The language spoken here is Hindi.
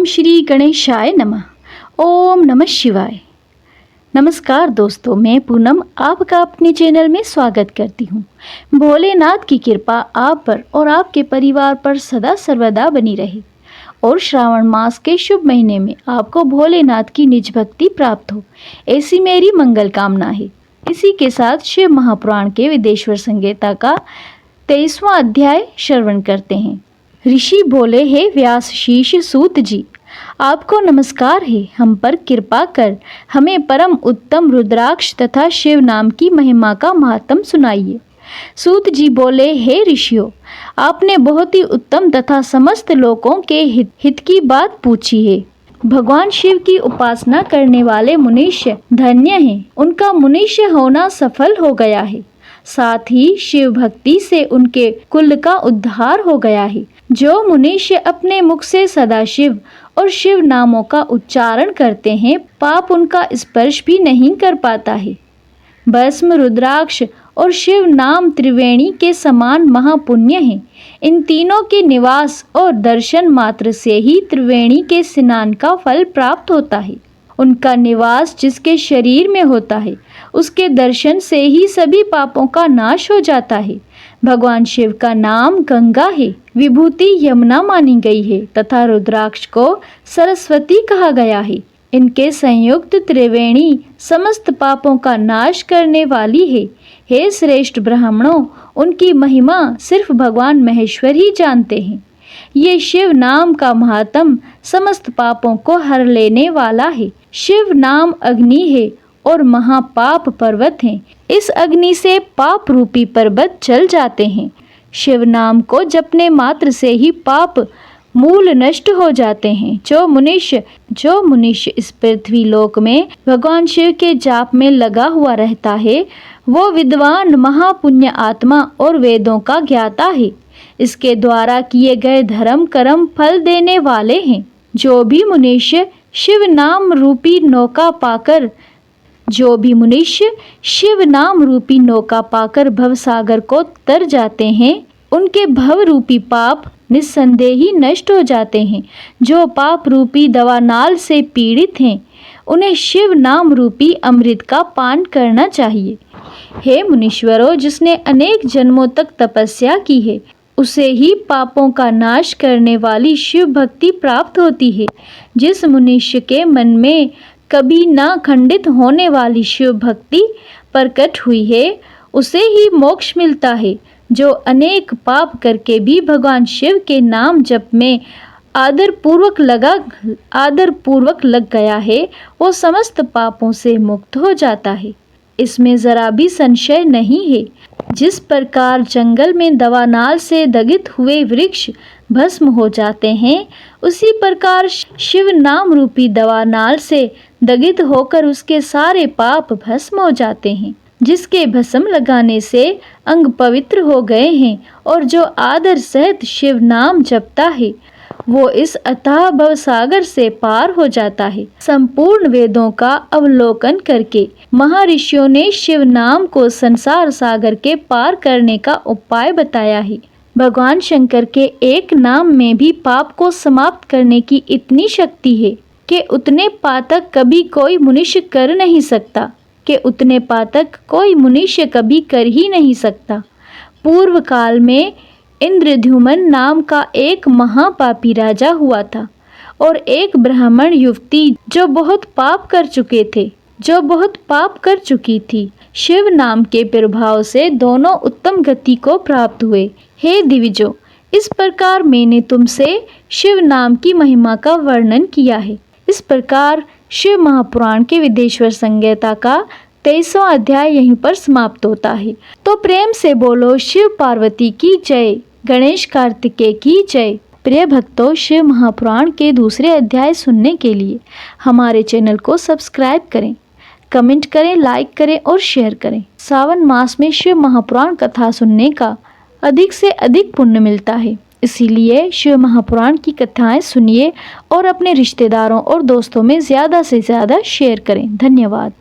ओम श्री गणेशाय नमः। ओम नमः शिवाय। नमस्कार दोस्तों, मैं पूनम आपका अपने चैनल में स्वागत करती हूँ। भोलेनाथ की कृपा आप पर और आपके परिवार पर सदा सर्वदा बनी रहे और श्रावण मास के शुभ महीने में आपको भोलेनाथ की निज भक्ति प्राप्त हो, ऐसी मेरी मंगल कामना है। इसी के साथ शिव महापुराण के विदेश्वर संहिता का 23वां अध्याय श्रवण करते हैं। ऋषि बोले, हे व्यास शीश सूत जी, आपको नमस्कार है। हम पर कृपा कर हमें परम उत्तम रुद्राक्ष तथा शिव नाम की महिमा का महात्म सुनाइए। सूत जी बोले, हे ऋषियों, आपने बहुत ही उत्तम तथा समस्त लोगों के हित की बात पूछी है। भगवान शिव की उपासना करने वाले मनुष्य धन्य हैं। उनका मनुष्य होना सफल हो गया है। साथ ही शिव भक्ति से उनके कुल का उद्धार हो गया है। जो मनुष्य अपने मुख से सदाशिव और शिव नामों का उच्चारण करते हैं, पाप उनका स्पर्श भी नहीं कर पाता है। भस्म, रुद्राक्ष और शिव नाम त्रिवेणी के समान महापुण्य है। इन तीनों के निवास और दर्शन मात्र से ही त्रिवेणी के स्नान का फल प्राप्त होता है। उनका निवास जिसके शरीर में होता है, उसके दर्शन से ही सभी पापों का नाश हो जाता है। भगवान शिव का नाम गंगा है, विभूति यमुना मानी गई है तथा रुद्राक्ष को सरस्वती कहा गया है। इनके संयुक्त त्रिवेणी समस्त पापों का नाश करने वाली है। हे श्रेष्ठ ब्राह्मणों, उनकी महिमा सिर्फ भगवान महेश्वर ही जानते हैं। ये शिव नाम का महात्म समस्त पापों को हर लेने वाला है। शिव नाम अग्नि है और महापाप पर्वत है। इस अग्नि से पाप रूपी पर्वत जल जाते हैं। शिव नाम को जपने मात्र से ही पाप मूल नष्ट हो जाते हैं। जो मनुष्य इस पृथ्वी लोक में भगवान शिव के जाप में लगा हुआ रहता है, वो विद्वान महापुण्य आत्मा और वेदों का ज्ञाता है। इसके द्वारा किए गए धर्म कर्म फल देने वाले हैं। जो भी मनुष्य शिव नाम रूपी नौका पाकर भवसागर को तर जाते हैं, उनके भव रूपी पाप निस्संदेह ही नष्ट हो जाते हैं। जो पाप रूपी दवानाल से पीड़ित हैं, उन्हें शिव नाम रूपी अमृत का पान करना चाहिए। हे मुनीश्वरों, जिसने अनेक जन्मों तक तपस्या की है, उसे ही पापों का नाश करने वाली शिव भक्ति प्राप्त होती है। जिस मनुष्य के मन में कभी ना खंडित होने वाली शिव भक्ति प्रकट हुई है, उसे ही मोक्ष मिलता है। जो अनेक पाप करके भी भगवान शिव के नाम जप में आदर पूर्वक लग गया है, वो समस्त पापों से मुक्त हो जाता है। इसमें जरा भी संशय नहीं है। जिस प्रकार जंगल में दवानाल से दगित हुए वृक्ष भस्म हो जाते हैं, उसी प्रकार शिव नाम रूपी दवानाल से दगित होकर उसके सारे पाप भस्म हो जाते हैं। जिसके भस्म लगाने से अंग पवित्र हो गए हैं और जो आदर सहित शिव नाम जपता है, वो इस अथाह भवसागर से पार हो जाता है। संपूर्ण वेदों का अवलोकन करके महर्षियों ने शिव नाम को संसार सागर के पार करने का उपाय बताया है। भगवान शंकर के एक नाम में भी पाप को समाप्त करने की इतनी शक्ति है कि उतने पातक कभी कोई मनुष्य कर ही नहीं सकता। पूर्व काल में इंद्रद्युम्न नाम का एक महापापी राजा हुआ था और एक ब्राह्मण युवती जो बहुत पाप कर चुकी थी। शिव नाम के प्रभाव से दोनों उत्तम गति को प्राप्त हुए। हे दिविजो, इस प्रकार मैंने तुमसे शिव नाम की महिमा का वर्णन किया है। इस प्रकार शिव महापुराण के विदेश्वर संहिता का 23वां अध्याय यहीं पर समाप्त होता है। तो प्रेम से बोलो शिव पार्वती की जय, गणेश कार्तिकेय की जय। प्रिय भक्तों, शिव महापुराण के दूसरे अध्याय सुनने के लिए हमारे चैनल को सब्सक्राइब करें, कमेंट करें, लाइक करें और शेयर करें। सावन मास में शिव महापुराण कथा सुनने का अधिक से अधिक पुण्य मिलता है। इसीलिए शिव महापुराण की कथाएं सुनिए और अपने रिश्तेदारों और दोस्तों में ज़्यादा से ज़्यादा शेयर करें। धन्यवाद।